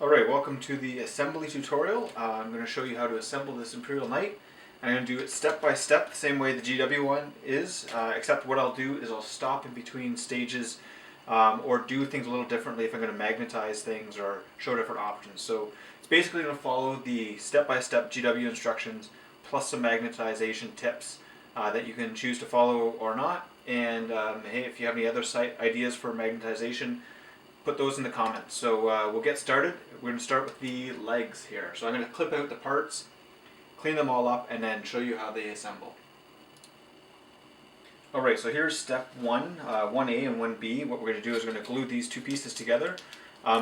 Alright, welcome to the assembly tutorial. I'm going to show you how to assemble this Imperial Knight. I'm going to do it step by step, the same way the GW one is, except what I'll do is I'll stop in between stages or do things a little differently if I'm going to magnetize things or show different options. So it's basically going to follow the step-by-step GW instructions plus some magnetization tips that you can choose to follow or not. And hey, if you have any other site ideas for magnetization, put those in the comments. So we'll get started. We're going to start with the legs here. So I'm going to clip out the parts, clean them all up, and then show you how they assemble. Alright, so here's step 1A and 1B. What we're going to do is we're going to glue these two pieces together.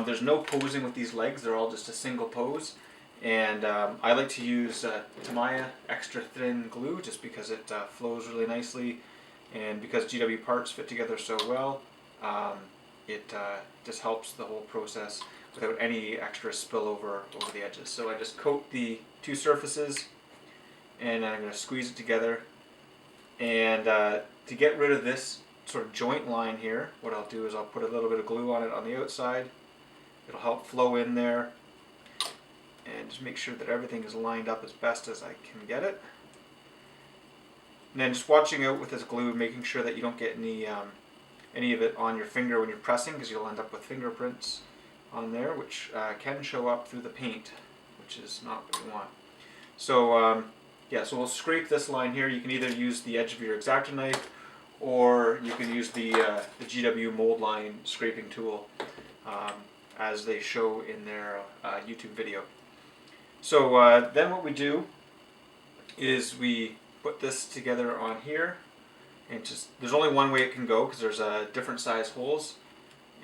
There's no posing with these legs. They're all just a single pose. And I like to use Tamiya extra thin glue just because it flows really nicely, and because GW parts fit together so well. It just helps the whole process without any extra spillover over the edges. So I just coat the two surfaces and I'm going to squeeze it together. And to get rid of this sort of joint line here, what I'll do is I'll put a little bit of glue on it on the outside. It'll help flow in there and just make sure that everything is lined up as best as I can get it. And then just watching out with this glue, making sure that you don't get any of it on your finger when you're pressing, because you'll end up with fingerprints on there, which can show up through the paint, which is not what we want. So yeah, so we'll scrape this line here. You can either use the edge of your X-Acto knife, or you can use the GW mold line scraping tool, as they show in their YouTube video. So then what we do is we put this together on here. And just, there's only one way it can go because there's different size holes,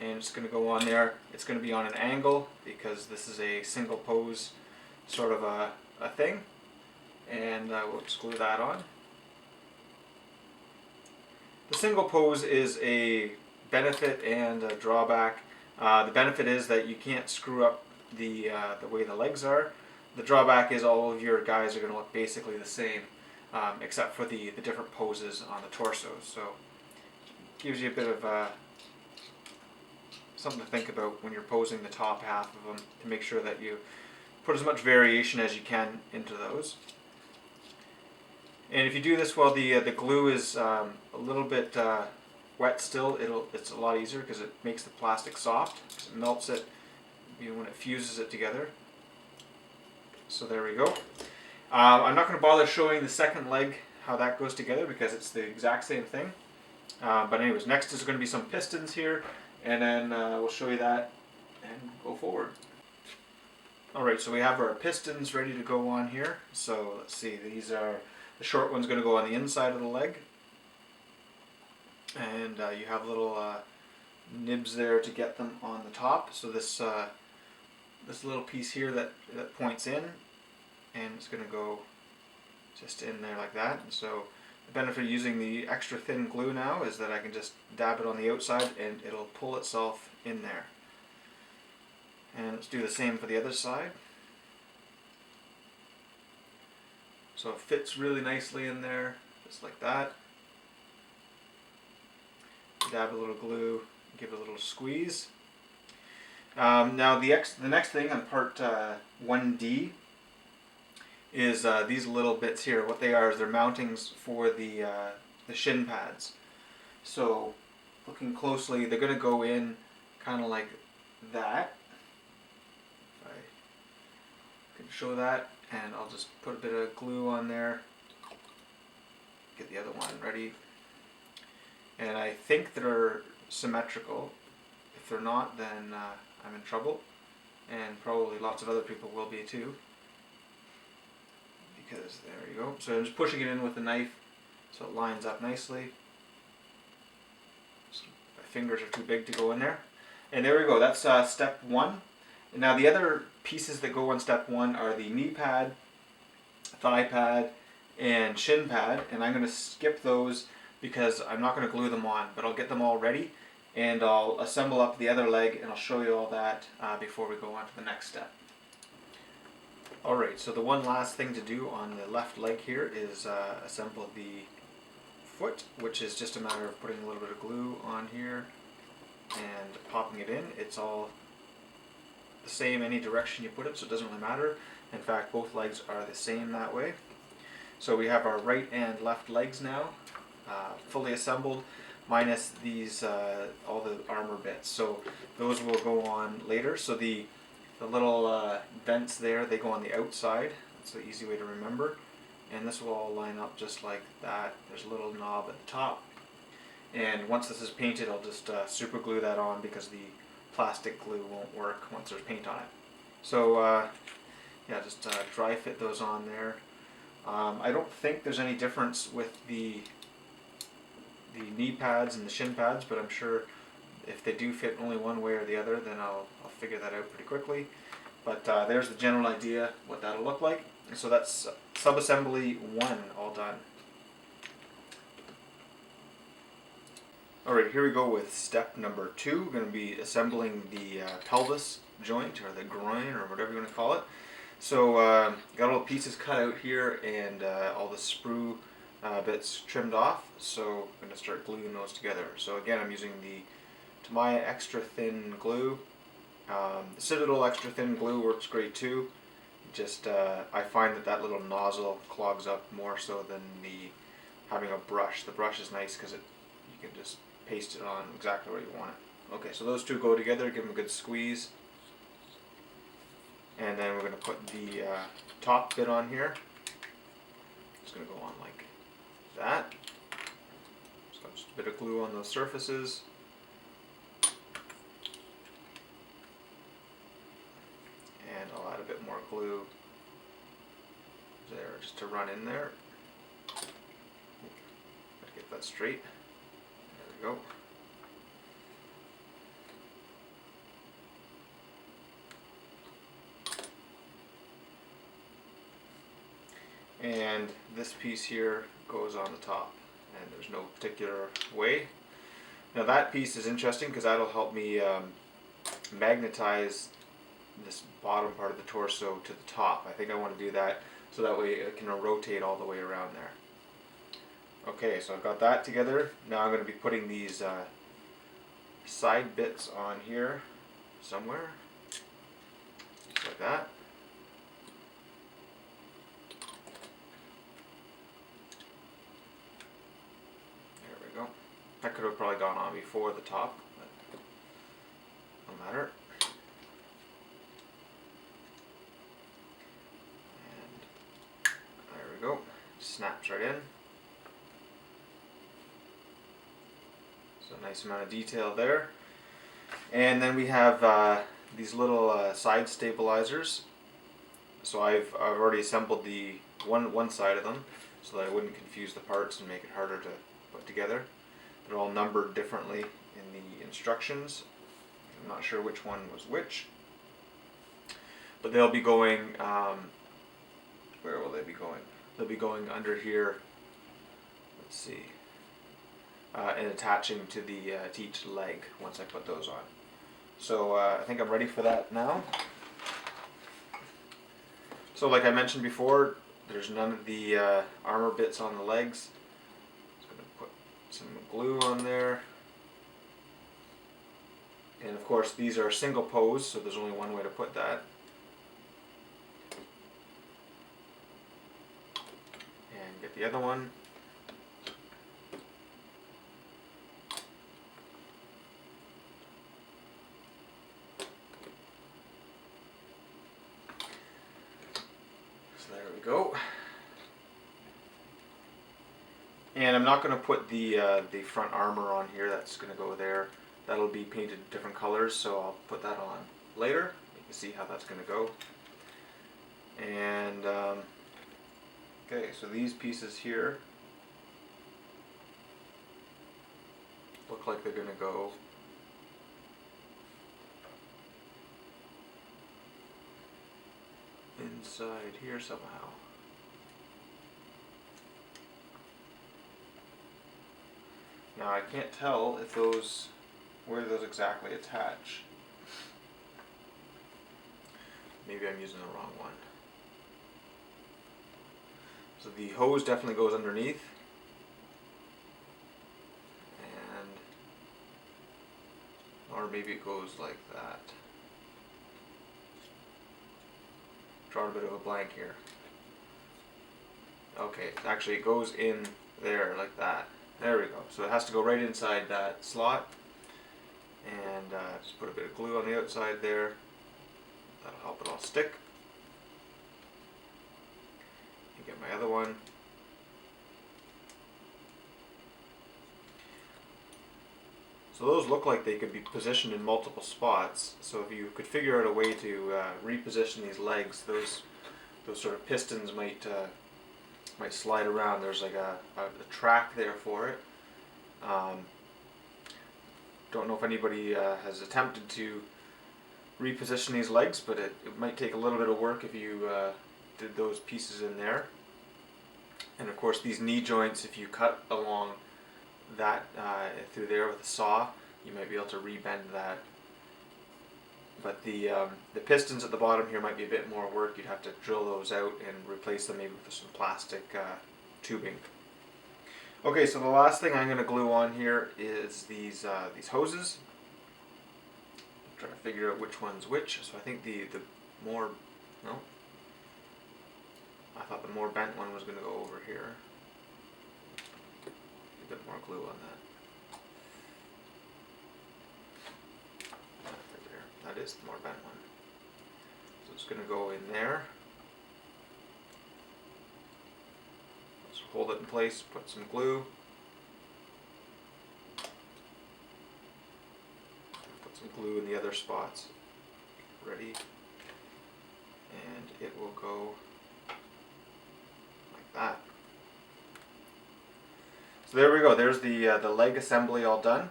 and it's going to go on there. It's going to be on an angle because this is a single pose sort of a thing, and we'll just glue that on. The single pose is a benefit and a drawback. The benefit is that you can't screw up the way the legs are. The drawback is all of your guys are going to look basically the same. Except for the different poses on the torso. So it gives you a bit of something to think about when you're posing the top half of them, to make sure that you put as much variation as you can into those. And if you do this while the glue is a little bit wet still, it's a lot easier because it makes the plastic soft, because it melts it when it fuses it together. So there we go. I'm not going to bother showing the second leg, how that goes together, because it's the exact same thing. But anyways, next is going to be some pistons here, and then we'll show you that and go forward. Alright, so we have our pistons ready to go on here. So let's see, these are, the short one's going to go on the inside of the leg. And you have little nibs there to get them on the top. So this little piece here that points in, and it's going to go just in there like that. And so the benefit of using the extra thin glue now is that I can just dab it on the outside and it'll pull itself in there. And let's do the same for the other side. So it fits really nicely in there, just like that. Dab a little glue, give it a little squeeze. Now the next thing on part 1D is these little bits here. What they are is they're mountings for the shin pads. So looking closely, they're going to go in kind of like that. If I can show that, and I'll just put a bit of glue on there. Get the other one ready. And I think they're symmetrical. If they're not, then I'm in trouble, and probably lots of other people will be too. Because there you go. So I'm just pushing it in with the knife so it lines up nicely. So my fingers are too big to go in there. And there we go. That's step 1. And now the other pieces that go on step 1 are the knee pad, thigh pad, and shin pad. And I'm going to skip those because I'm not going to glue them on, but I'll get them all ready and I'll assemble up the other leg, and I'll show you all that before we go on to the next step. Alright, so the one last thing to do on the left leg here is assemble the foot, which is just a matter of putting a little bit of glue on here and popping it in. It's all the same any direction you put it, so it doesn't really matter. In fact, both legs are the same that way. So we have our right and left legs now, fully assembled, minus these all the armor bits. So those will go on later. So the little vents there, they go on the outside. That's the easy way to remember. And this will all line up just like that. There's a little knob at the top. And once this is painted, I'll just super glue that on because the plastic glue won't work once there's paint on it. So yeah, just dry fit those on there. I don't think there's any difference with the knee pads and the shin pads, but I'm sure if they do fit only one way or the other, then I'll figure that out pretty quickly. But there's the general idea what that'll look like. And so that's subassembly 1 all done. Alright, here we go with step number 2. We're going to be assembling the pelvis joint, or the groin, or whatever you want to call it. So got all the pieces cut out here, and all the sprue bits trimmed off. So I'm going to start gluing those together. So again, I'm using the Tamiya extra thin glue. The Citadel extra thin glue works great too. Just I find that little nozzle clogs up more so than having a brush. The brush is nice because you can just paste it on exactly where you want it. Okay, so those two go together, give them a good squeeze. And then we're going to put the top bit on here. It's going to go on like that. So just a bit of glue on those surfaces. And I'll add a bit more glue there just to run in there. Gotta get that straight. There we go. And this piece here goes on the top, and there's no particular way. Now that piece is interesting because that'll help me magnetize this bottom part of the torso to the top. I think I want to do that so that way it can rotate all the way around there. Okay, so I've got that together. Now I'm going to be putting these side bits on here somewhere, just like that. There we go. That could have probably gone on before the top, but no matter. And there we go. Snaps right in. So a nice amount of detail there. And then we have these little side stabilizers. So I've already assembled the one side of them so that I wouldn't confuse the parts and make it harder to put together. They're all numbered differently in the instructions. I'm not sure which one was which, but they'll be going, where will they be going? They'll be going under here, let's see, and attaching to to each leg once I put those on. So I think I'm ready for that now. So like I mentioned before, there's none of the armor bits on the legs. Just going to put some glue on there. And of course these are single pose, so there's only one way to put that. And get the other one. So there we go. And I'm not going to put the front armor on here. That's going to go there. That'll be painted different colors, so I'll put that on later. You can see how that's going to go. And okay, so these pieces here look like they're going to go inside here somehow. Now I can't tell if where those exactly attach. Maybe I'm using the wrong one. So the hose definitely goes underneath. Or maybe it goes like that. drawing a bit of a blank here. Okay, actually it goes in there like that. There we go. So it has to go right inside that slot. And just put a bit of glue on the outside there. That'll help it all stick. And get my other one. So those look like they could be positioned in multiple spots. So if you could figure out a way to reposition these legs, those sort of pistons might slide around. There's like a track there for it. Don't know if anybody has attempted to reposition these legs, but it might take a little bit of work if you did those pieces in there. And of course these knee joints, if you cut along that through there with a saw, you might be able to rebend that. But the pistons at the bottom here might be a bit more work. You'd have to drill those out and replace them maybe with some plastic tubing. Okay, so the last thing I'm going to glue on here is these hoses. I'm trying to figure out which one's which. So I think the more, no, I thought the more bent one was going to go over here. A bit more glue on that. Right there. That is the more bent one. So it's going to go in there. Let's hold it in place, put some glue. Put some glue in the other spots. Ready. And it will go like that. So there we go. There's the leg assembly all done.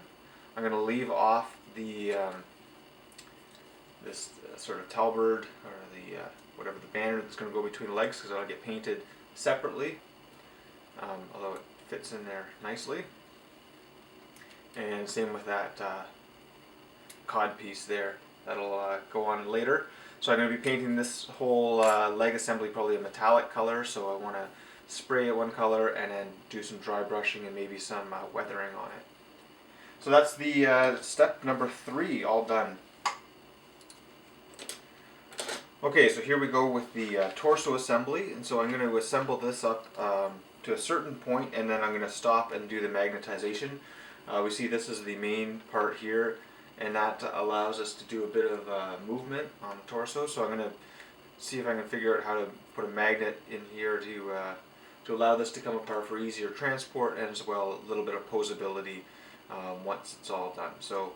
I'm going to leave off the this sort of talberd or the whatever the banner that's going to go between the legs, because it'll get painted separately. Although it fits in there nicely. And same with that cod piece there. That'll go on later. So I'm going to be painting this whole leg assembly probably a metallic color. So I want to spray it one color and then do some dry brushing and maybe some weathering on it. So that's the step number 3 all done. Okay, so here we go with the torso assembly. And so I'm going to assemble this up to a certain point, and then I'm going to stop and do the magnetization. We see this is the main part here, and that allows us to do a bit of movement on the torso. So I'm going to see if I can figure out how to put a magnet in here to allow this to come apart for easier transport, and as well a little bit of posability once it's all done. So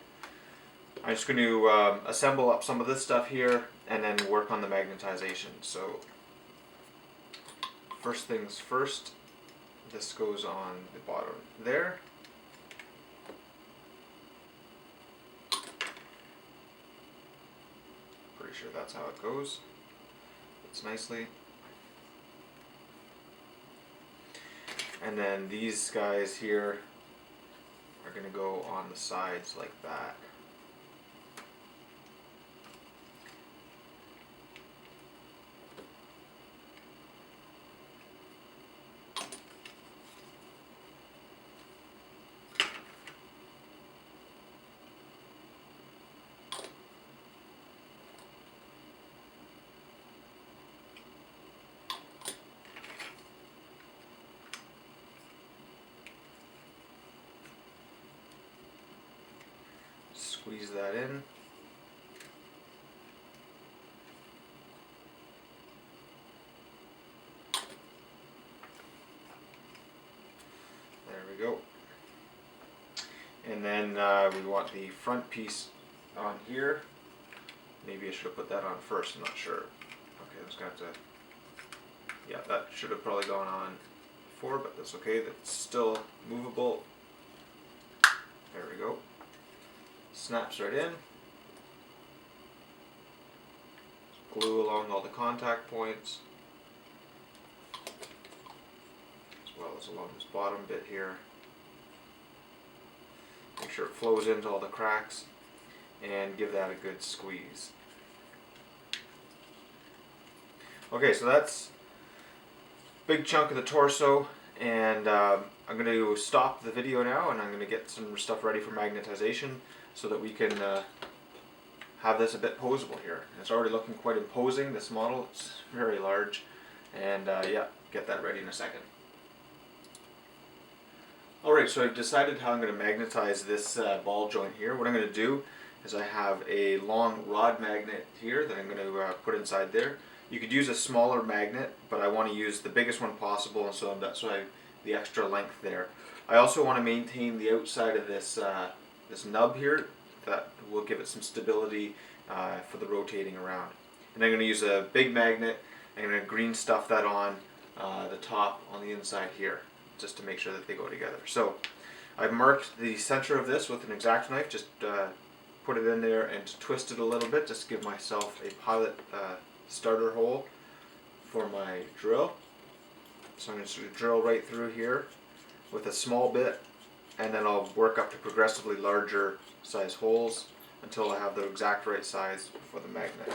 I'm just going to assemble up some of this stuff here and then work on the magnetization. So first things first, this goes on the bottom there. Pretty sure that's how it goes. Fits nicely. And then these guys here are going to go on the sides like that. Squeeze that in. There we go. And then we want the front piece on here. Maybe I should have put that on first, I'm not sure. Okay, I'm just going to have to, yeah, that should have probably gone on before, but that's okay, that's still movable. There we go. Snaps right in. Glue along all the contact points, as well as along this bottom bit here. Make sure it flows into all the cracks and give that a good squeeze. Okay, so that's a big chunk of the torso, and I'm going to stop the video now and I'm going to get some stuff ready for magnetization, so that we can have this a bit posable here. It's already looking quite imposing, this model. It's very large. And yeah, get that ready in a second. Alright, so I've decided how I'm going to magnetize this ball joint here. What I'm going to do is I have a long rod magnet here that I'm going to put inside there. You could use a smaller magnet, but I want to use the biggest one possible, and so that's why the extra length there. I also want to maintain the outside of this this nub here. That will give it some stability for the rotating around. And I'm going to use a big magnet. I'm going to green stuff that on the top on the inside here, just to make sure that they go together. So I've marked the center of this with an X-Acto knife. Just put it in there and twist it a little bit, just to give myself a pilot starter hole for my drill. So I'm going to drill right through here with a small bit, and then I'll work up to progressively larger size holes until I have the exact right size for the magnet.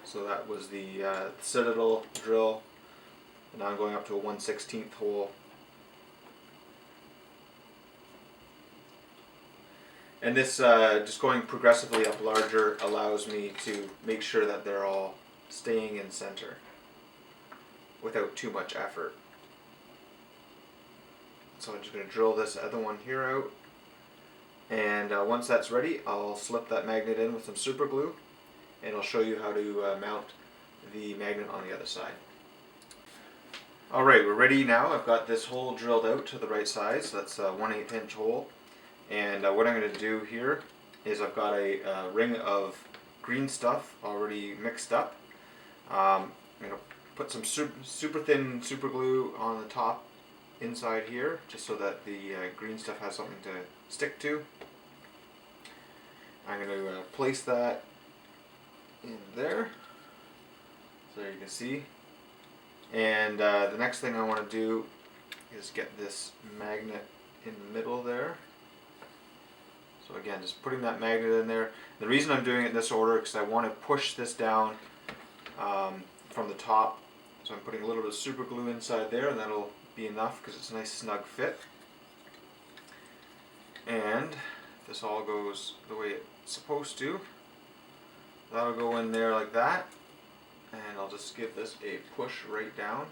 So that was the Citadel drill, and now I'm going up to a 1/16 hole. And this just going progressively up larger allows me to make sure that they're all staying in center without too much effort. So I'm just going to drill this other one here out, and once that's ready, I'll slip that magnet in with some super glue, and I'll show you how to mount the magnet on the other side. Alright, we're ready now. I've got this hole drilled out to the right size. That's a 1/8 inch hole. And what I'm going to do here is I've got a ring of green stuff already mixed up. I'm going to put some super thin super glue on the top inside here, just so that the green stuff has something to stick to. I'm going to place that in there, so you can see. And the next thing I want to do is get this magnet in the middle there. So again, just putting that magnet in there. The reason I'm doing it in this order is because I want to push this down from the top. So I'm putting a little bit of super glue inside there, and that'll be enough because it's a nice snug fit. And if this all goes the way it's supposed to, that'll go in there like that. And I'll just give this a push right down.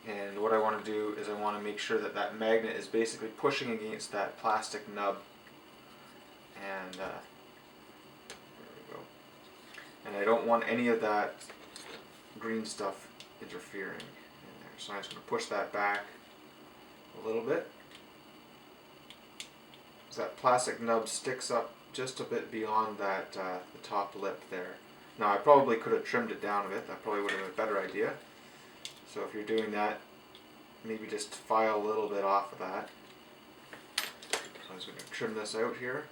And what I want to do is I want to make sure that that magnet is basically pushing against that plastic nub. And there we go. And I don't want any of that green stuff interfering in there. So I'm just going to push that back a little bit. So that plastic nub sticks up just a bit beyond that the top lip there. Now I probably could have trimmed it down a bit. That probably would have been a better idea. So if you're doing that, maybe just file a little bit off of that. So I'm just going to trim this out here.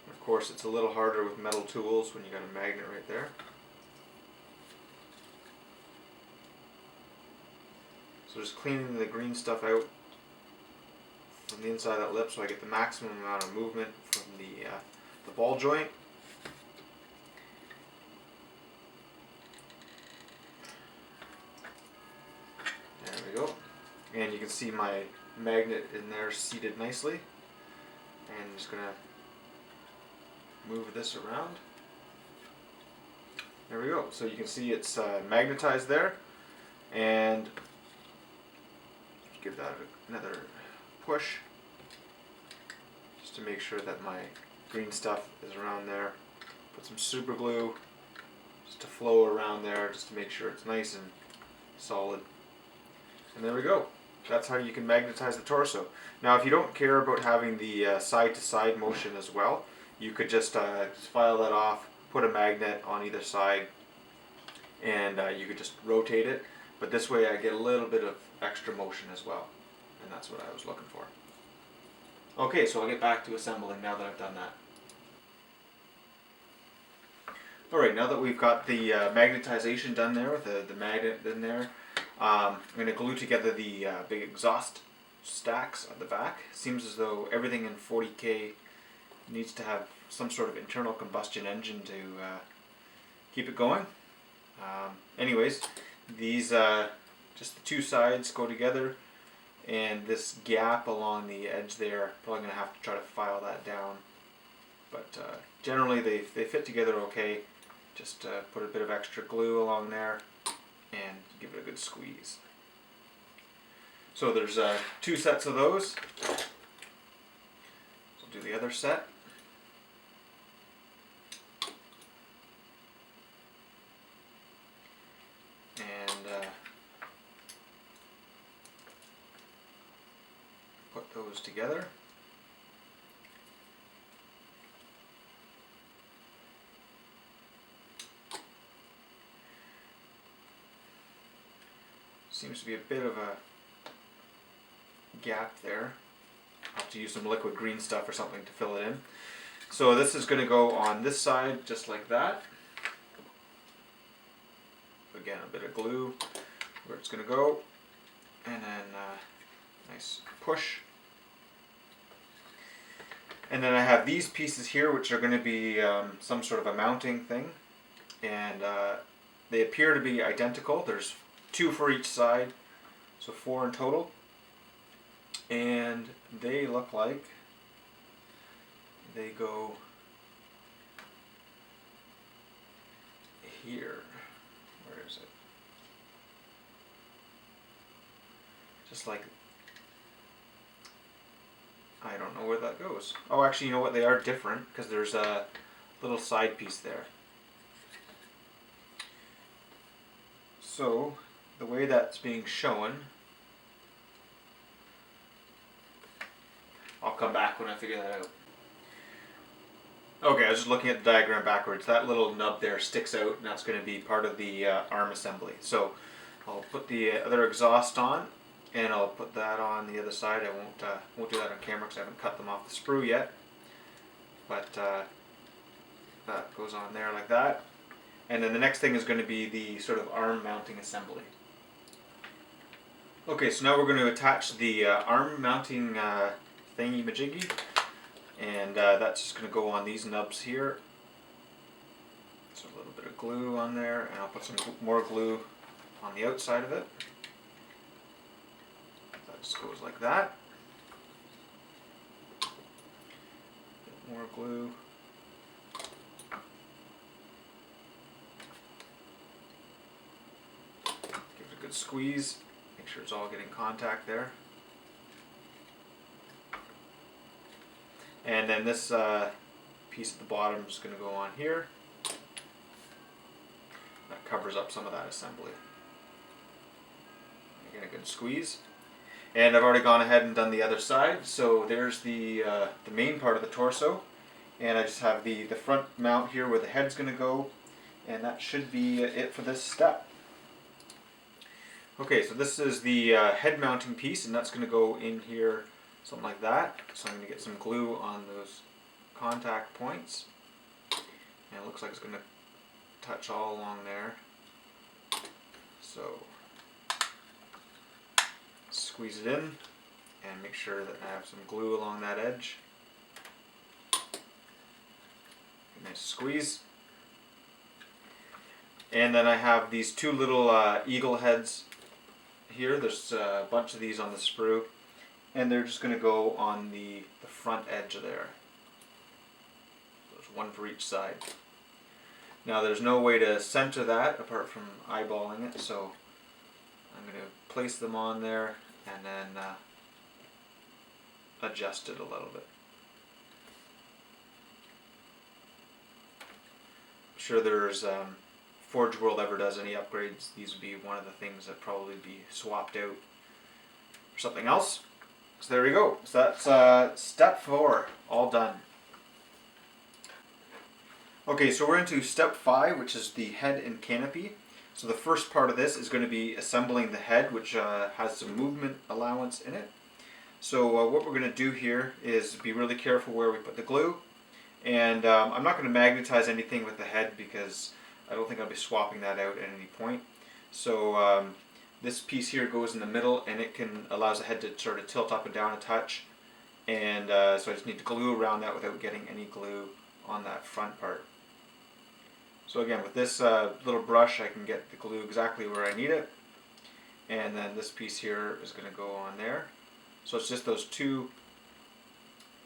And of course, it's a little harder with metal tools when you got a magnet right there. So just cleaning the green stuff out from the inside of that lip so I get the maximum amount of movement from the ball joint. There we go. And you can see my magnet in there seated nicely. And I'm just going to move this around. There we go. So you can see it's magnetized there. And give that another push just to make sure that my green stuff is around there. Put some super glue just to flow around there, just to make sure it's nice and solid. And there we go. That's how you can magnetize the torso. Now if you don't care about having the side to side motion as well, you could just file that off, put a magnet on either side, and you could just rotate it. But this way I get a little bit of extra motion as well. And that's what I was looking for. Okay, so I'll get back to assembling now that I've done that. Alright, now that we've got the magnetization done there with the magnet in there, I'm going to glue together the big exhaust stacks at the back. Seems as though everything in 40K needs to have some sort of internal combustion engine to keep it going. Anyways, these just the two sides go together and this gap along the edge there, probably going to have to try to file that down. But generally they fit together okay. Just put a bit of extra glue along there and give it a good squeeze. So there's 2 sets of those. So we'll do the other set. And put those together. Seems to be a bit of a gap there. I'll have to use some liquid green stuff or something to fill it in. So this is going to go on this side just like that. Again, a bit of glue where it's going to go, and then nice push. And then I have these pieces here which are going to be some sort of a mounting thing, and they appear to be identical. There's 2 for each side, so 4 in total, and they look like they go here. Where is it? Just like, I don't know where that goes. Oh, actually, you know what? They are different because there's a little side piece there. So the way that's being shown, I'll come back when I figure that out. Okay, I was just looking at the diagram backwards. That little nub there sticks out, and that's going to be part of the arm assembly. So I'll put the other exhaust on, and I'll put that on the other side. I won't do that on camera because I haven't cut them off the sprue yet. But that goes on there like that. And then the next thing is going to be the sort of arm mounting assembly. Okay, so now we're going to attach the arm mounting thingy-majiggy, and that's just going to go on these nubs here. So a little bit of glue on there, and I'll put some more glue on the outside of it. That just goes like that. Bit more glue. Give it a good squeeze. Make sure it's all getting contact there. And then this piece at the bottom is going to go on here. That covers up some of that assembly. Again, a good squeeze. And I've already gone ahead and done the other side. So there's the main part of the torso. And I just have the front mount here where the head's going to go. And that should be it for this step. Okay, so this is the head mounting piece, and that's going to go in here, something like that. So I'm going to get some glue on those contact points, and it looks like it's going to touch all along there. So squeeze it in, and make sure that I have some glue along that edge. A nice squeeze. And then I have these 2 little eagle heads here. There's a bunch of these on the sprue, and they're just going to go on the front edge of there. So there's 1 for each side. Now there's no way to center that apart from eyeballing it, so I'm going to place them on there and then adjust it a little bit. I'm sure there's Forge World ever does any upgrades, these would be one of the things that probably be swapped out for something else. So there we go. So that's step 4, all done. Okay, so we're into step 5, which is the head and canopy. So the first part of this is going to be assembling the head, which has some movement allowance in it. So what we're going to do here is be really careful where we put the glue. And I'm not going to magnetize anything with the head because I don't think I'll be swapping that out at any point. So this piece here goes in the middle, and it allows the head to sort of tilt up and down a touch. And so I just need to glue around that without getting any glue on that front part. So again, with this little brush, I can get the glue exactly where I need it. and then this piece here is going to go on there. So it's just those two,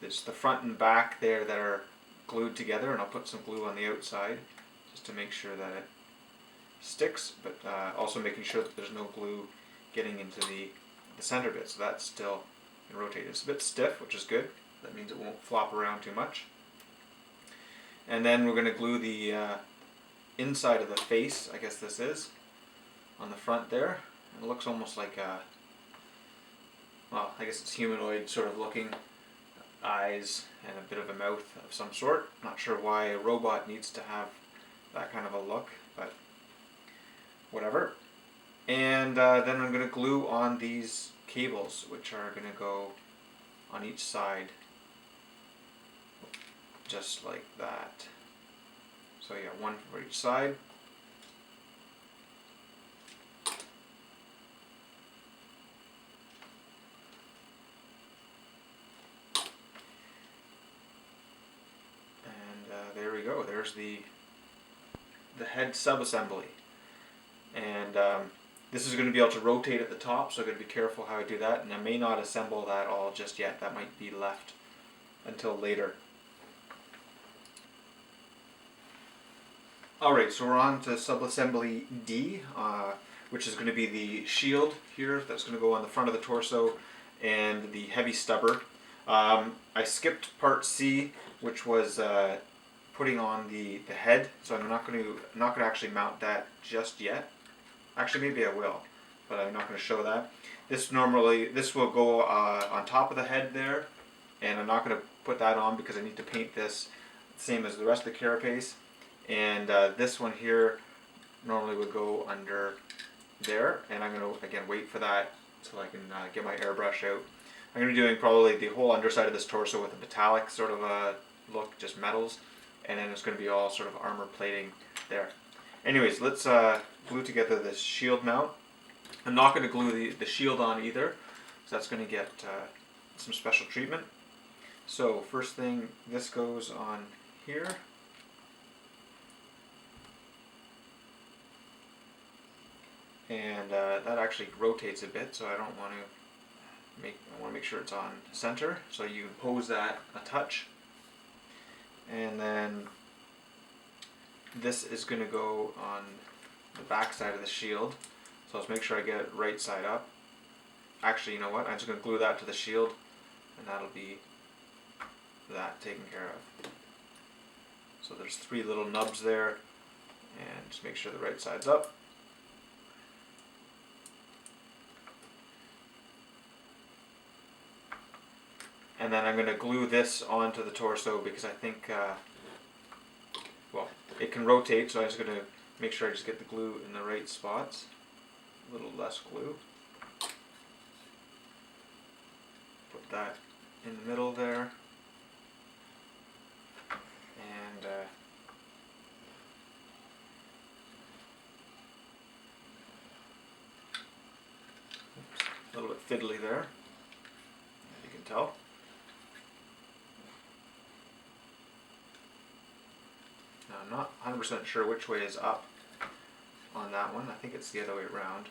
it's the front and back there that are glued together, and I'll put some glue on the outside just to make sure that it sticks, but also making sure that there's no glue getting into the center bit, so that's still rotated. It's a bit stiff, which is good. That means it won't flop around too much. And then we're going to glue the inside of the face, I guess this is, on the front there. And it looks almost like a, well, I guess it's humanoid sort of looking, eyes and a bit of a mouth of some sort. Not sure why a robot needs to have that kind of a look, but whatever. And then I'm going to glue on these cables, which are going to go on each side, just like that. So yeah, one for each side. And there we go. There's the head subassembly. And this is going to be able to rotate at the top, so I'm going to be careful how I do that, and I may not assemble that all just yet. That might be left until later. Alright, so we're on to subassembly D, which is going to be the shield here that's going to go on the front of the torso and the heavy stubber. I skipped part C, which was putting on the head, so I'm not going to actually mount that just yet. Actually, maybe I will, but I'm not going to show that. This will go on top of the head there, and I'm not going to put that on because I need to paint this same as the rest of the carapace. And this one here normally would go under there, and I'm going to again wait for that so I can get my airbrush out. I'm going to be doing probably the whole underside of this torso with a metallic sort of a look, just metals, and then it's going to be all sort of armor plating there. Anyways, let's glue together this shield mount. I'm not going to glue the shield on either, so that's going to get some special treatment. So first thing, this goes on here. And that actually rotates a bit, so I don't want to I want to make sure it's on center. So you pose that a touch, and then this is going to go on the back side of the shield. So let's make sure I get it right side up. Actually, you know what? I'm just going to glue that to the shield, and that'll be that taken care of. So there's 3 little nubs there, and just make sure the right side's up. And then I'm going to glue this onto the torso because I think, well, it can rotate, so I'm just going to make sure I just get the glue in the right spots. A little less glue. Put that in the middle there. And oops, a little bit fiddly there, as you can tell. Now, I'm not 100% sure which way is up on that one. I think it's the other way around.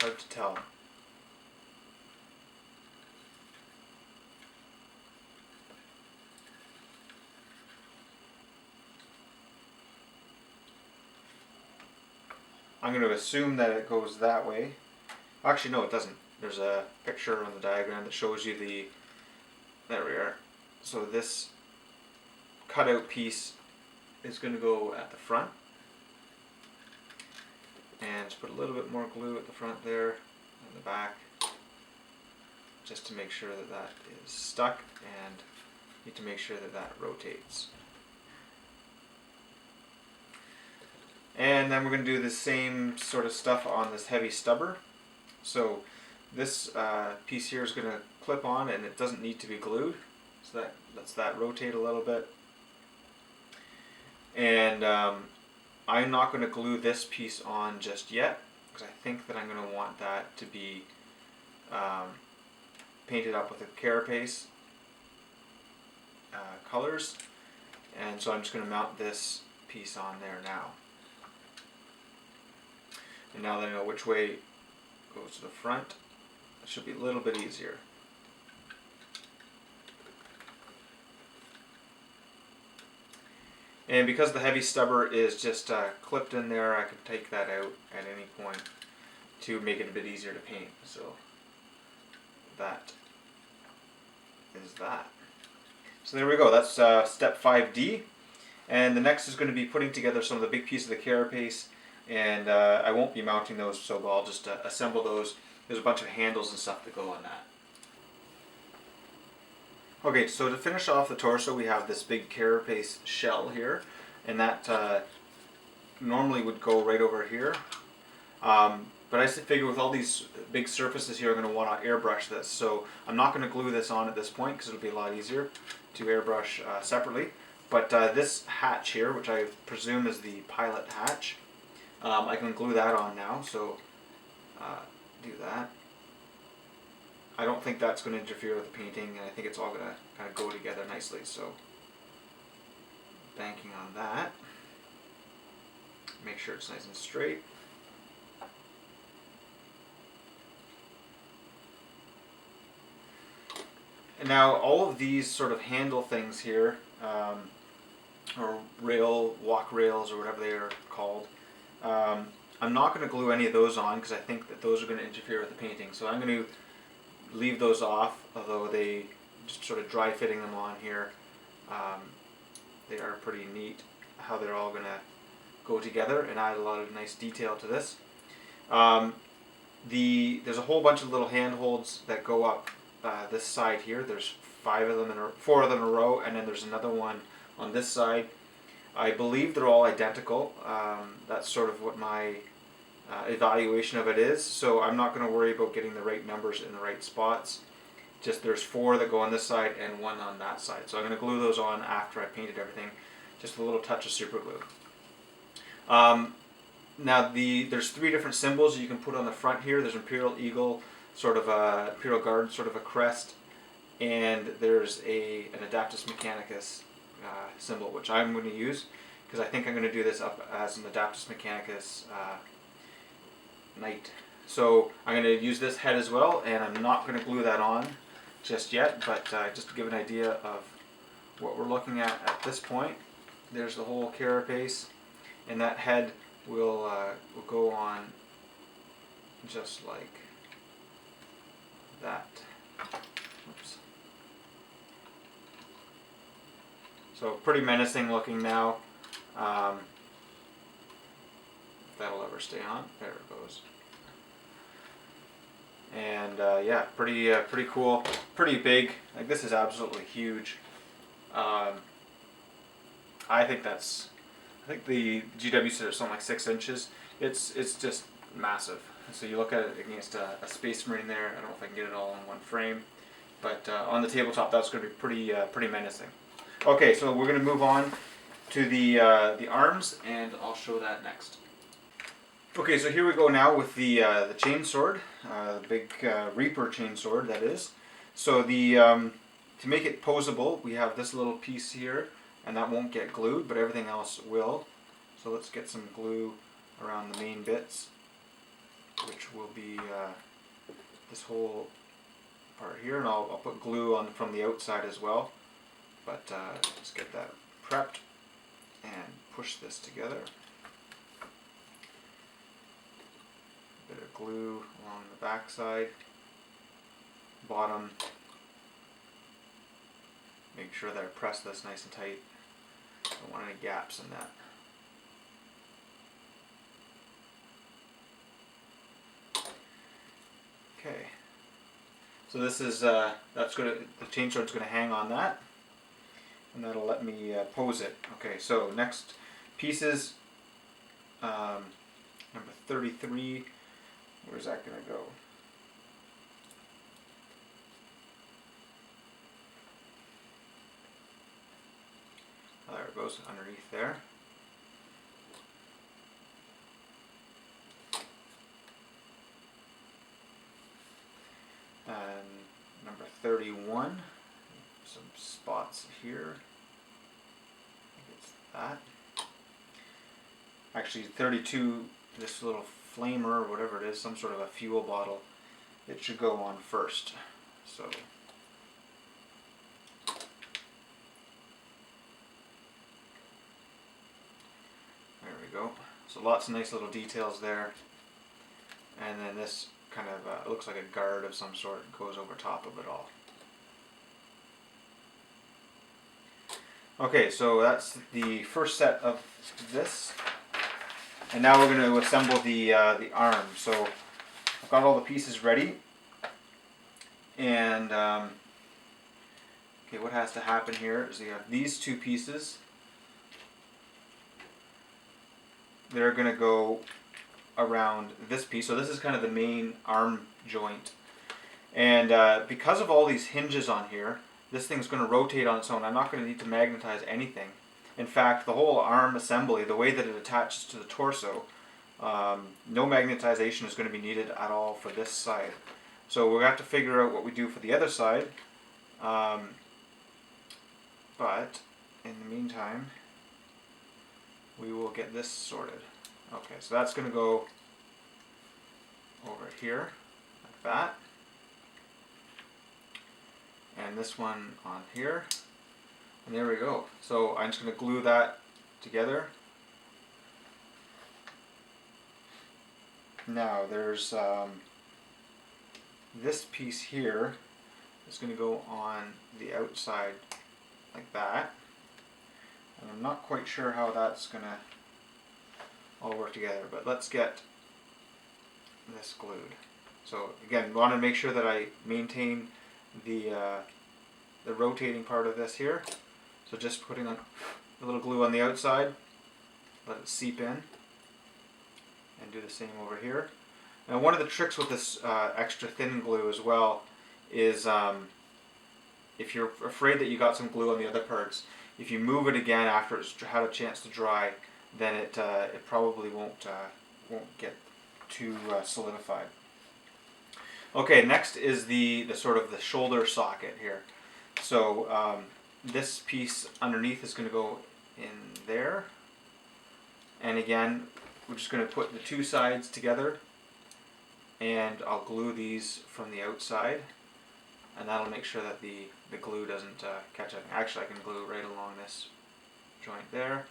Hard to tell. I'm going to assume that it goes that way. Actually, no, it doesn't. There's a picture on the diagram that shows you the... There we are. So this cutout piece is going to go at the front. And just put a little bit more glue at the front there and the back, just to make sure that that is stuck, and need to make sure that that rotates. And then we're going to do the same sort of stuff on this heavy stubber. So this piece here is going to clip on, and it doesn't need to be glued. So that lets that rotate a little bit. And I'm not going to glue this piece on just yet, because I think that I'm going to want that to be painted up with the carapace colors. And so I'm just going to mount this piece on there now. And now that I know which way goes to the front, it should be a little bit easier. And because the heavy stubber is just clipped in there, I can take that out at any point to make it a bit easier to paint. So that is that. So there we go, that's step 5D. And the next is going to be putting together some of the big pieces of the carapace. And I won't be mounting those, so I'll just assemble those. There's a bunch of handles and stuff that go on that. Okay, so to finish off the torso, we have this big carapace shell here, and that normally would go right over here. But I figure with all these big surfaces here, I'm going to want to airbrush this. So I'm not going to glue this on at this point because it'll be a lot easier to airbrush separately. But this hatch here, which I presume is the pilot hatch, I can glue that on now. So do that. I don't think that's going to interfere with the painting, and I think it's all going to kind of go together nicely. So banking on that. Make sure it's nice and straight. And now all of these sort of handle things here, or walk rails or whatever they are called, I'm not going to glue any of those on because I think that those are going to interfere with the painting. So I'm going to leave those off, although they just sort of dry fitting them on here. They are pretty neat how they're all going to go together and add a lot of nice detail to this. There's a whole bunch of little handholds that go up this side here. There's 4 of them in a row, and then there's another one on this side. I believe they're all identical. That's sort of what my evaluation of it is. So I'm not going to worry about getting the right numbers in the right spots. Just there's 4 that go on this side and 1 on that side. So I'm going to glue those on after I painted everything. Just a little touch of super glue. Now there's 3 different symbols you can put on the front here. There's Imperial Eagle, sort of a Imperial Guard, sort of a crest, and there's an Adaptus Mechanicus symbol, which I'm going to use because I think I'm going to do this up as an Adaptus Mechanicus Knight. So I'm going to use this head as well, and I'm not going to glue that on just yet, but just to give an idea of what we're looking at this point. There's the whole carapace, and that head will go on just like that. Oops. So pretty menacing looking now. If that'll ever stay on. There it goes. And yeah, pretty cool, pretty big. Like, this is absolutely huge. I think the GW said it's something like 6 inches. It's just massive. So you look at it against a Space Marine there. I don't know if I can get it all in one frame, but on the tabletop, that's going to be pretty menacing. Okay, so we're going to move on to the arms, and I'll show that next. Okay, so here we go now with the Chainsword, the big Reaper Chainsword, that is. So to make it posable, we have this little piece here, and that won't get glued, but everything else will. So let's get some glue around the main bits, which will be this whole part here, and I'll put glue on from the outside as well. But just get that prepped and push this together. A bit of glue along the back side, bottom. Make sure that I press this nice and tight. Don't want any gaps in that. Okay. So this is the Chainsword's going to hang on that, and that'll let me pose it. Okay. So next pieces, number 33. Where's that going to go? Oh, there it goes underneath there. And number 31, some spots here. I think it's that. Actually, 32, this little flamer or whatever it is, some sort of a fuel bottle, it should go on first. So there we go. So lots of nice little details there. And then this kind of looks like a guard of some sort, goes over top of it all. Okay, so that's the first set of this. And now we're going to assemble the arm. So I've got all the pieces ready. And okay, what has to happen here is you have these two pieces. They're going to go around this piece. So this is kind of the main arm joint. And because of all these hinges on here, this thing's going to rotate on its own. I'm not going to need to magnetize anything. In fact, the whole arm assembly, the way that it attaches to the torso, no magnetization is going to be needed at all for this side. So we'll have to figure out what we do for the other side. But in the meantime, we will get this sorted. Okay, so that's going to go over here, like that. And this one on here. And there we go. So I'm just going to glue that together. Now there's this piece here is going to go on the outside like that. And I'm not quite sure how that's going to all work together, but let's get this glued. So again, want to make sure that I maintain the rotating part of this here. So just putting a little glue on the outside, let it seep in, and do the same over here. Now one of the tricks with this extra thin glue as well is if you're afraid that you got some glue on the other parts, if you move it again after it's had a chance to dry, then it probably won't get too solidified. Okay, next is the sort of the shoulder socket here. So this piece underneath is going to go in there, and again we're just going to put the two sides together, and I'll glue these from the outside, and that'll make sure that the glue doesn't catch up. Actually, I can glue right along this joint there.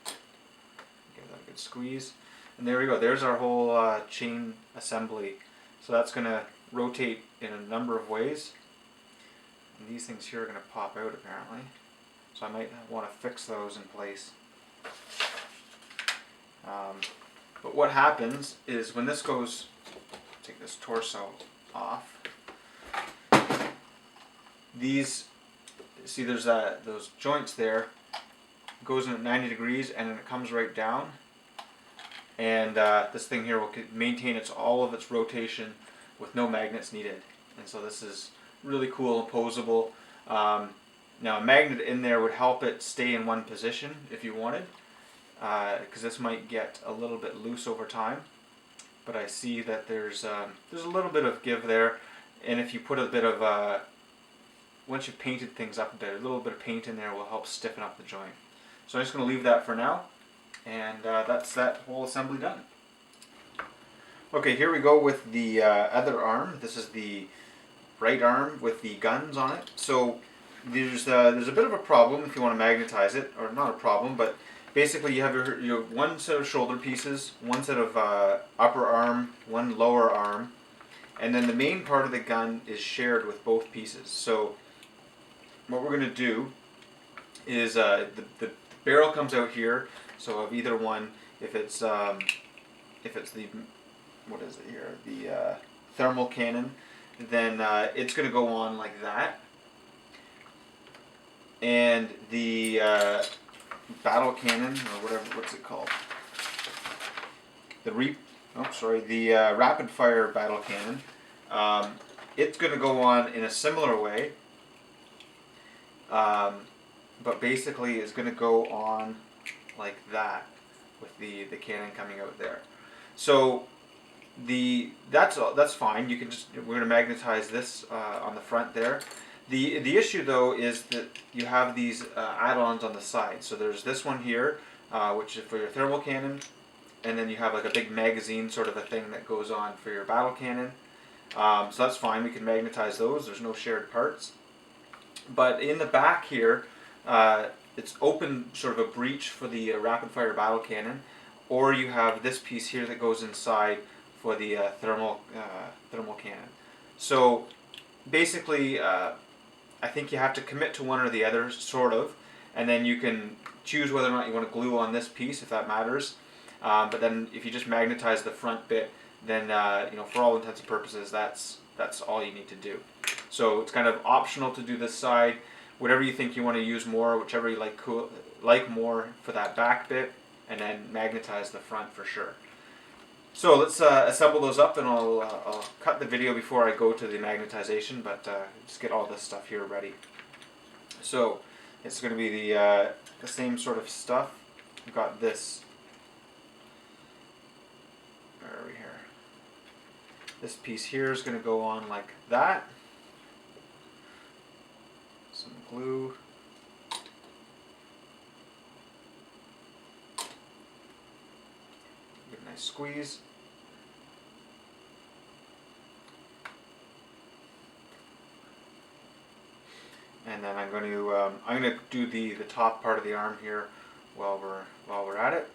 Give that a good squeeze, and there we go. There's our whole chain assembly. So that's going to rotate in a number of ways, and these things here are going to pop out apparently, so I might want to fix those in place. But what happens is when this goes, take this torso off, these, see there's those joints there, goes in at 90 degrees and then it comes right down, and this thing here will maintain all of its rotation with no magnets needed. And so this is really cool and posable. Now a magnet in there would help it stay in one position if you wanted, because this might get a little bit loose over time. But I see that there's a little bit of give there, and if you put a bit of once you've painted things up a bit, a little bit of paint in there will help stiffen up the joint. So I'm just going to leave that for now, and that's that whole assembly done. Okay, here we go with the other arm. This is the right arm with the guns on it. So there's a bit of a problem if you want to magnetize it, or not a problem, but basically you have your one set of shoulder pieces, one set of upper arm, one lower arm, and then the main part of the gun is shared with both pieces. So what we're going to do is the barrel comes out here, so of either one, if it's the, what is it here, the thermal cannon, then it's going to go on like that, and the battle cannon, or whatever, what's it called, the rapid fire battle cannon, it's going to go on in a similar way, but basically it's going to go on like that with the cannon coming out there. So that's fine. You can we're going to magnetize this on the front there. The issue though is that you have these add-ons on the side. So there's this one here, which is for your thermal cannon, and then you have like a big magazine sort of a thing that goes on for your battle cannon. So that's fine, we can magnetize those, there's no shared parts. But in the back here, it's open sort of a breech for the rapid fire battle cannon, or you have this piece here that goes inside for the thermal cannon. So basically, I think you have to commit to one or the other, sort of, and then you can choose whether or not you want to glue on this piece, if that matters. But then if you just magnetize the front bit, then for all intents and purposes, that's all you need to do. So it's kind of optional to do this side. Whatever you think you want to use more, whichever you like more for that back bit, and then magnetize the front for sure. So let's assemble those up, and I'll cut the video before I go to the magnetization, but just get all this stuff here ready. So it's going to be the same sort of stuff. We've got this. Where are we here? This piece here is going to go on like that. Some glue. Give it a nice squeeze. And then I'm going to do the top part of the arm here while we're at it.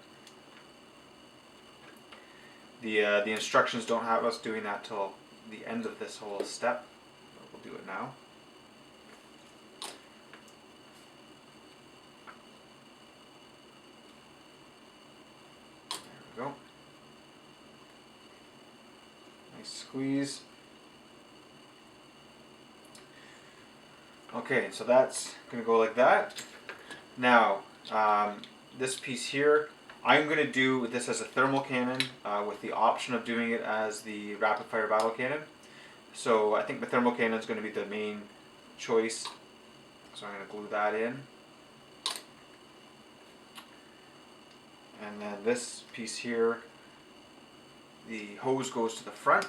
The instructions don't have us doing that till the end of this whole step. We'll do it now. There we go. Nice squeeze. Okay, so that's going to go like that. Now, this piece here, I'm going to do this as a thermal cannon with the option of doing it as the rapid fire battle cannon. So I think the thermal cannon is going to be the main choice. So I'm going to glue that in. And then this piece here, the hose goes to the front.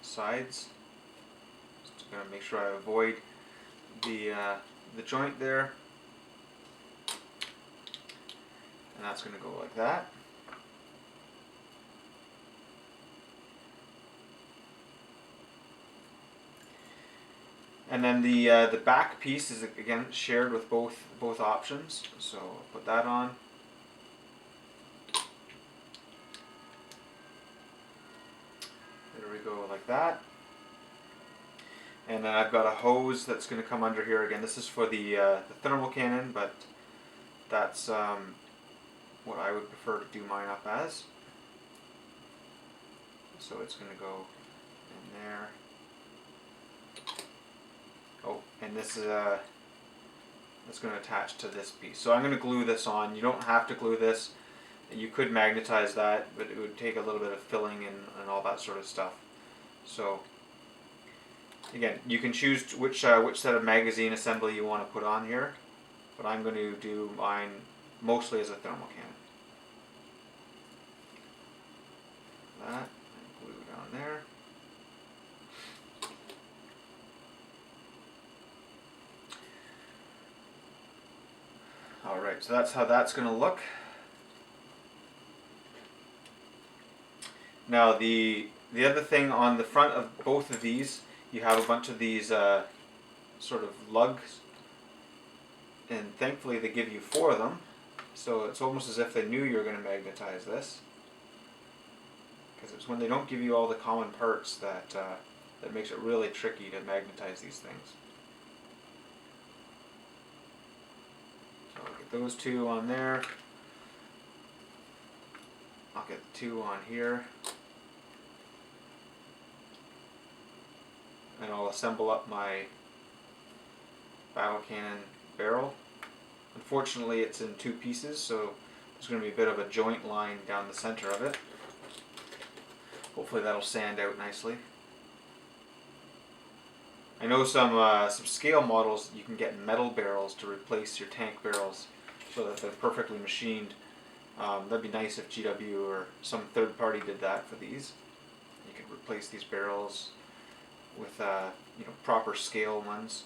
Sides. Just going to make sure I avoid the joint there, and that's going to go like that. And then the back piece is again shared with both options. So I'll put that on. There we go, like that. And then I've got a hose that's going to come under here again. This is for the thermal cannon, but that's what I would prefer to do mine up as. So it's going to go in there. Oh, and this is that's going to attach to this piece. So I'm going to glue this on. You don't have to glue this. You could magnetize that, but it would take a little bit of filling and all that sort of stuff. So again, you can choose which set of magazine assembly you want to put on here, but I'm going to do mine mostly as a thermal cannon. That, and glue down there. Alright, so that's how that's going to look. Now the other thing on the front of both of these, you have a bunch of these sort of lugs, and thankfully they give you 4 of them, so it's almost as if they knew you were going to magnetize this, because it's when they don't give you all the common parts that that makes it really tricky to magnetize these things. So I'll get those 2 on there. I'll get 2 on here. And I'll assemble up my battle cannon barrel. Unfortunately, it's in 2 pieces, so there's going to be a bit of a joint line down the center of it. Hopefully that'll sand out nicely. I know some scale models you can get metal barrels to replace your tank barrels so that they're perfectly machined. That'd be nice if GW or some third party did that for these. You could replace these barrels with proper scale ones,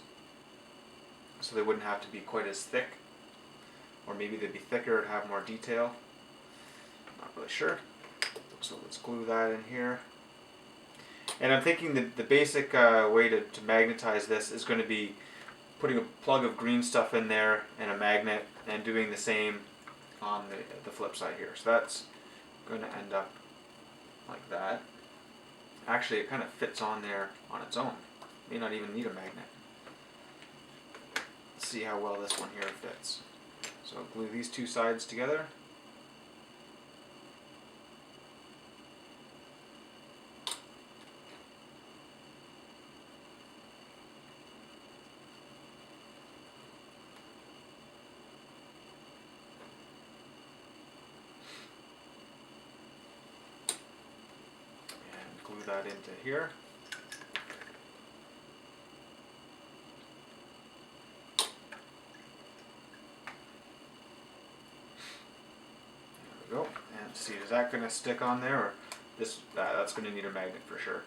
so they wouldn't have to be quite as thick, or maybe they'd be thicker and have more detail. Not really sure. So let's glue that in here. And I'm thinking that the basic way to magnetize this is going to be putting a plug of green stuff in there and a magnet, and doing the same on the flip side here. So that's going to end up like that. Actually, it kind of fits on there on its own. May not even need a magnet. Let's see how well this one here fits. So glue these two sides together. Glue that into here. There we go. And see, is that going to stick on there, or this? That's going to need a magnet for sure.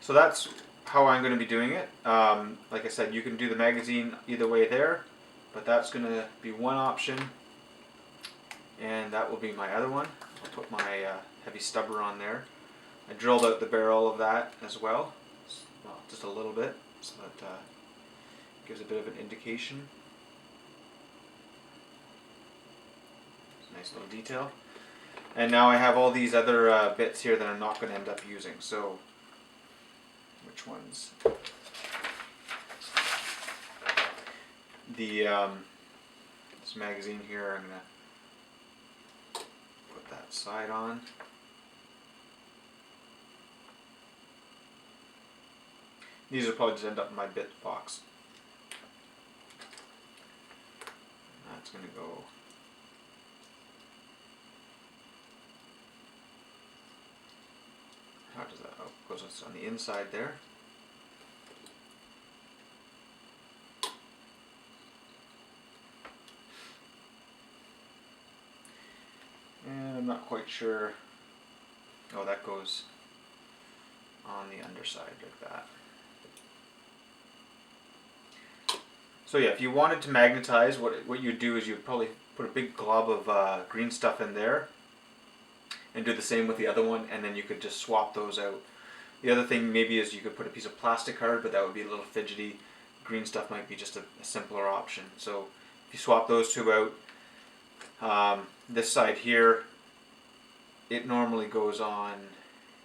So that's how I'm going to be doing it. Like I said, you can do the magazine either way there, but that's going to be one option, and that will be my other one. I'll put my heavy stubber on there. I drilled out the barrel of that as well, just a little bit, so that gives a bit of an indication. It's a nice little detail. And now I have all these other bits here that I'm not going to end up using. So, which ones? This magazine here, I'm going to put that side on. These will probably just end up in my bit box. That's going to go. How does that? Oh, it goes on the inside there. And I'm not quite sure. Oh, that goes on the underside like that. So yeah, if you wanted to magnetize, what you'd do is you'd probably put a big glob of green stuff in there, and do the same with the other one, and then you could just swap those out. The other thing maybe is you could put a piece of plastic card, but that would be a little fidgety. Green stuff might be just a simpler option. So if you swap those two out, this side here, it normally goes on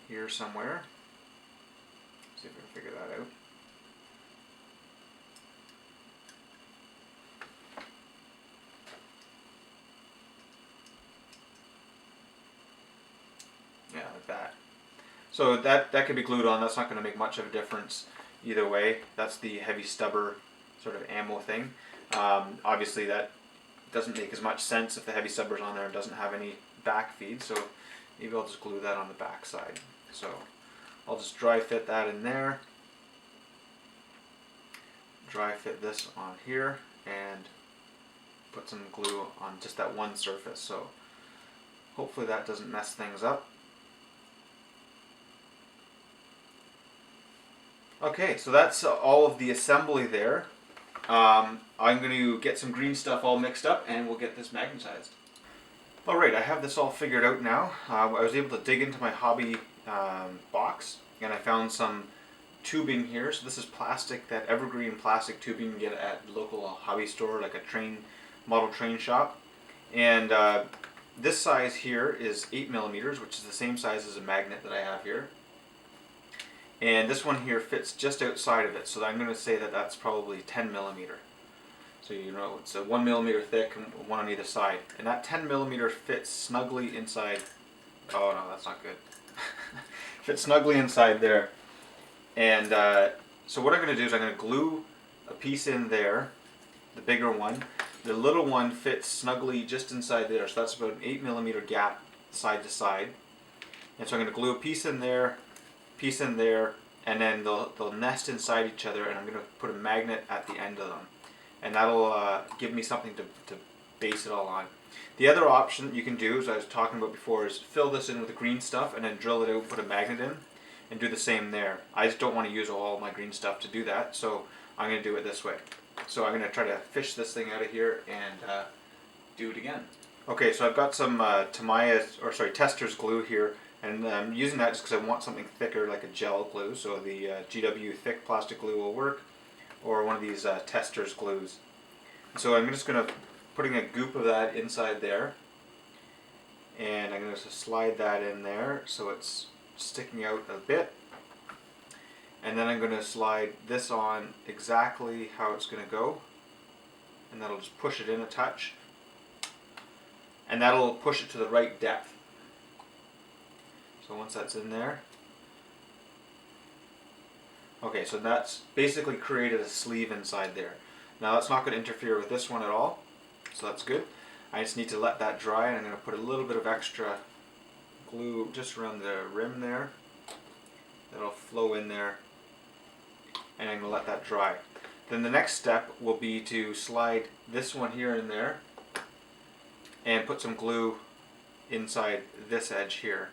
here somewhere. See if we can figure that out. Yeah, like that. So that can be glued on. That's not going to make much of a difference either way. That's the heavy stubber sort of ammo thing. Obviously that doesn't make as much sense if the heavy stubber's on there and doesn't have any back feed. So maybe I'll just glue that on the back side. So I'll just dry fit that in there. Dry fit this on here and put some glue on just that one surface. So hopefully that doesn't mess things up. Okay, so that's all of the assembly there. I'm going to get some green stuff all mixed up and we'll get this magnetized. Alright, I have this all figured out now. I was able to dig into my hobby box and I found some tubing here. So this is plastic, that evergreen plastic tubing you can get at local hobby store, like a model train shop. And this size here is 8mm, which is the same size as a magnet that I have here. And this one here fits just outside of it, so I'm going to say that that's probably 10mm. So you know it's a 1mm thick and one on either side. And that 10mm fits snugly inside. Oh no, that's not good. Fits snugly inside there. And so what I'm going to do is I'm going to glue a piece in there, the bigger one. The little one fits snugly just inside there, so that's about an 8mm gap side to side. And so I'm going to glue a piece in there, and then they'll nest inside each other, and I'm going to put a magnet at the end of them. And that'll give me something to base it all on. The other option you can do, as I was talking about before, is fill this in with the green stuff and then drill it out and put a magnet in and do the same there. I just don't want to use all my green stuff to do that, so I'm going to do it this way. So I'm going to try to fish this thing out of here and do it again. Okay, so I've got some Tester's glue here, and I'm using that just because I want something thicker like a gel glue, so the GW thick plastic glue will work, or one of these Tester's glues. So I'm just going to putting a goop of that inside there, and I'm going to slide that in there so it's sticking out a bit, and then I'm going to slide this on exactly how it's going to go, and that'll just push it in a touch, and that'll push it to the right depth. So once that's in there, okay, so that's basically created a sleeve inside there. Now that's not going to interfere with this one at all, so that's good. I just need to let that dry, and I'm going to put a little bit of extra glue just around the rim there. That'll flow in there, and I'm going to let that dry. Then the next step will be to slide this one here in there and put some glue inside this edge here.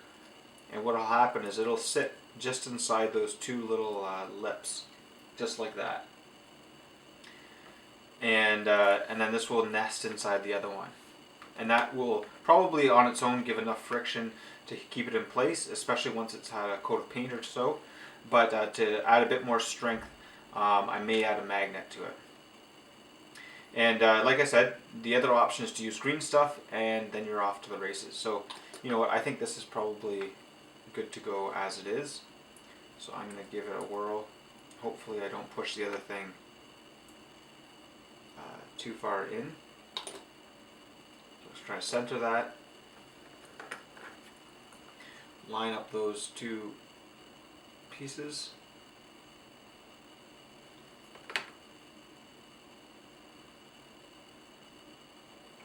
And what will happen is it'll sit just inside those two little lips, just like that. And then this will nest inside the other one. And that will probably on its own give enough friction to keep it in place, especially once it's had a coat of paint or so. But to add a bit more strength, I may add a magnet to it. And like I said, the other option is to use green stuff, and then you're off to the races. So, you know what, I think this is probably good to go as it is. So I'm going to give it a whirl. Hopefully I don't push the other thing too far in. Let's try to center that. Line up those two pieces.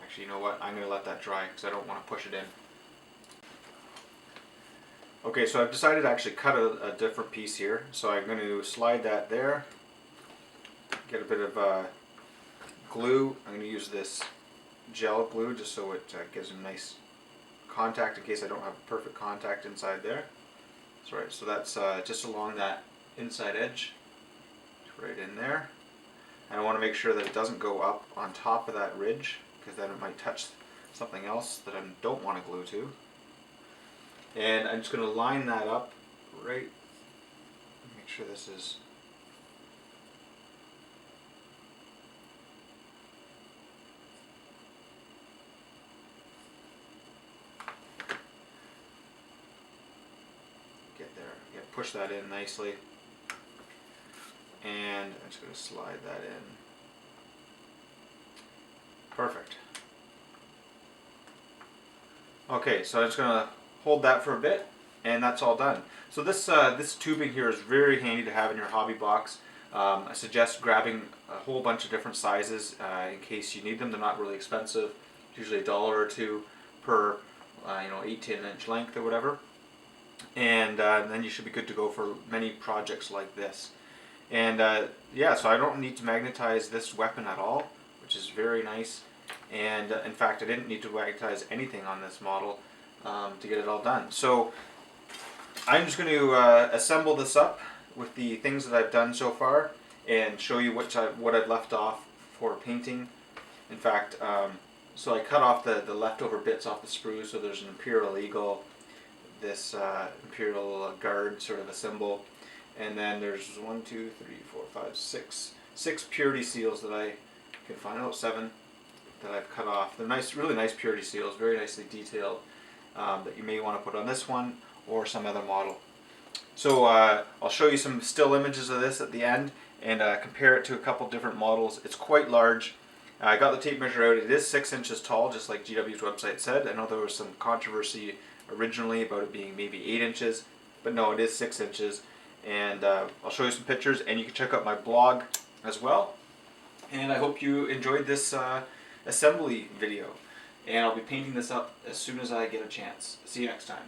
Actually, you know what? I'm going to let that dry because I don't want to push it in. Okay, so I've decided to actually cut a different piece here. So I'm going to slide that there. Get a bit of glue. I'm going to use this gel glue just so it gives a nice contact in case I don't have perfect contact inside there. So that's just along that inside edge, right in there. And I want to make sure that it doesn't go up on top of that ridge, because then it might touch something else that I don't want to glue to. And I'm just going to line that up right, make sure this is push that in nicely, and I'm just going to slide that in. Perfect. Okay, so I'm just going to hold that for a bit, and that's all done. So this this tubing here is very handy to have in your hobby box. I suggest grabbing a whole bunch of different sizes in case you need them. They're not really expensive, usually $1 or $2 per 8 to 10 inch length or whatever. And then you should be good to go for many projects like this. And yeah, so I don't need to magnetize this weapon at all, which is very nice. And in fact, I didn't need to magnetize anything on this model to get it all done. So I'm just going to assemble this up with the things that I've done so far and show you what I've left off for painting. In fact, so I cut off the leftover bits off the sprues. So there's an Imperial eagle, this Imperial guard sort of a symbol, and then there's 1, 2, 3, 4, 5, 6 purity seals that I can find. Oh, 7 that I've cut off. They're nice, really nice purity seals, very nicely detailed, that you may want to put on this one or some other model. So I'll show you some still images of this at the end and compare it to a couple different models. It's quite large. I got the tape measure out. It is 6 inches tall, just like GW's website said. I know there was some controversy originally about it being maybe 8 inches, but no, it is 6 inches. And I'll show you some pictures, and you can check out my blog as well. And I hope you enjoyed this assembly video. And I'll be painting this up as soon as I get a chance. See you next time.